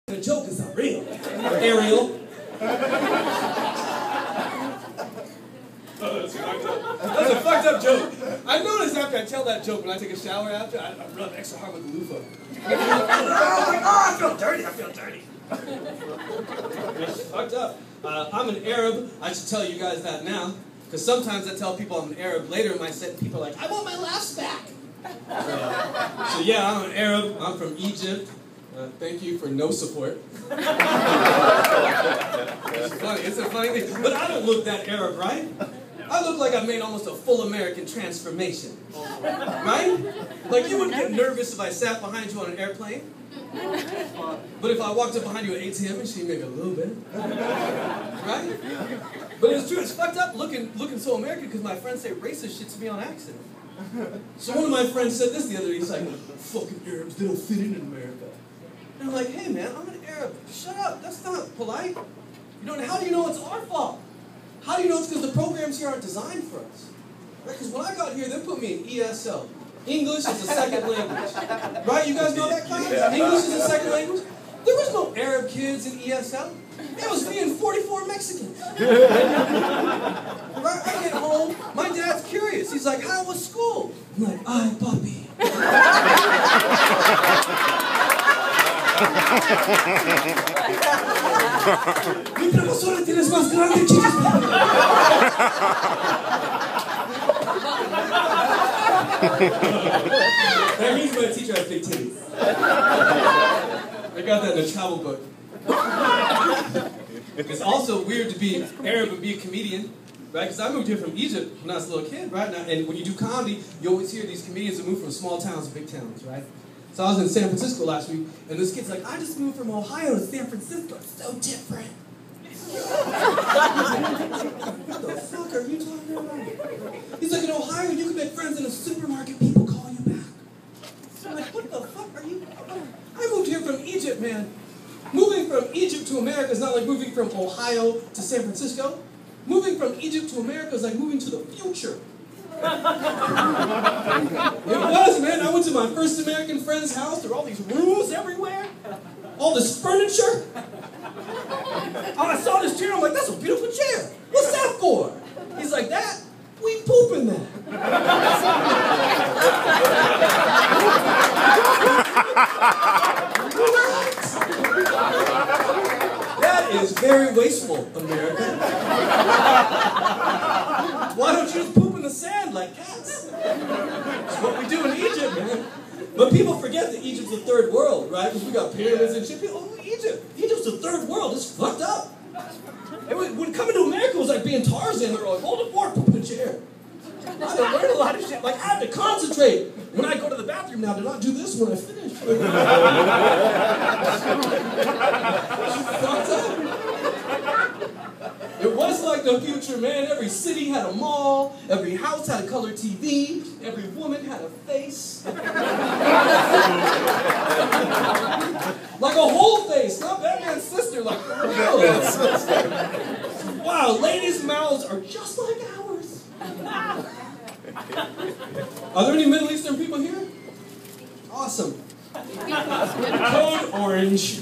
The joke is not real. Ariel. That's a fucked up joke. I noticed after I tell that joke when I take a shower after, I rub extra hard with the loofah. I feel dirty. It's fucked up. I'm an Arab. I should tell you guys that now. Because sometimes I tell people I'm an Arab later in my set and people are like, I want my laughs back. So yeah, I'm an Arab. I'm from Egypt. Thank you for no support. It's funny. It's a funny thing. But I don't look that Arab, right? I look like I've made almost a full American transformation. Right? Like you wouldn't get nervous if I sat behind you on an airplane. But if I walked up behind you at ATM and she maybe a little bit. Right? But it's true. It's fucked up looking so American because my friends say racist shit to me on accident. So one of my friends said this the other day. He's like, fucking Arabs, they don't fit in America. And I'm like, hey man, I'm an Arab. Shut up. That's not polite. How do you know it's our fault? How do you know it's because the programs here aren't designed for us? Because when I got here, they put me in ESL. English is a second language. Right? You guys know that class? Yeah. English is a second language. There was no Arab kids in ESL. It was me and 44 Mexicans. Right? I get home, my dad's curious. He's like, how was school? I'm like, ay, papi. Mi profesora tienes más grande, chicas. That means my teacher has big titties. I got that in a travel book. It's also weird to be Arab and be a comedian, right? Because I moved here from Egypt when I was a little kid, right? And when you do comedy, you always hear these comedians that move from small towns to big towns, right? So I was in San Francisco last week, and this kid's like, I just moved from Ohio to San Francisco. It's so different. What the fuck are you talking about? He's like, in Ohio, you can make friends in a supermarket, people call you back. So I'm like, what the fuck are you? I moved here from Egypt, man. Moving from Egypt to America is not like moving from Ohio to San Francisco. Moving from Egypt to America is like moving to the future. It was, man. I went to my first American friend's house. There were all these rooms everywhere. All this furniture. I saw this chair. I'm like, that's a beautiful chair. What's that for? He's like, that? We poop in that. That is very wasteful, America. Why don't you just poop in the sand like cats? That's what we do in Egypt, man. But people forget that Egypt's the third world, right? Because we got pyramids and shit. Oh, Egypt. Egypt's the third world. It's fucked up. When coming to America, it was like being Tarzan. They were like, hold the fork, poop in a chair. I had to learn a lot of shit. Like, I had to concentrate. When I go to the bathroom now, to not do this when I finish. Fucked up. It was like the future, man. Every city had a mall. Every house had a color TV. Every woman had a face. Like a whole face, not Batman's sister. Like, real. Wow, ladies' mouths are just like ours. Are there any Middle Eastern people here? Awesome. Code orange.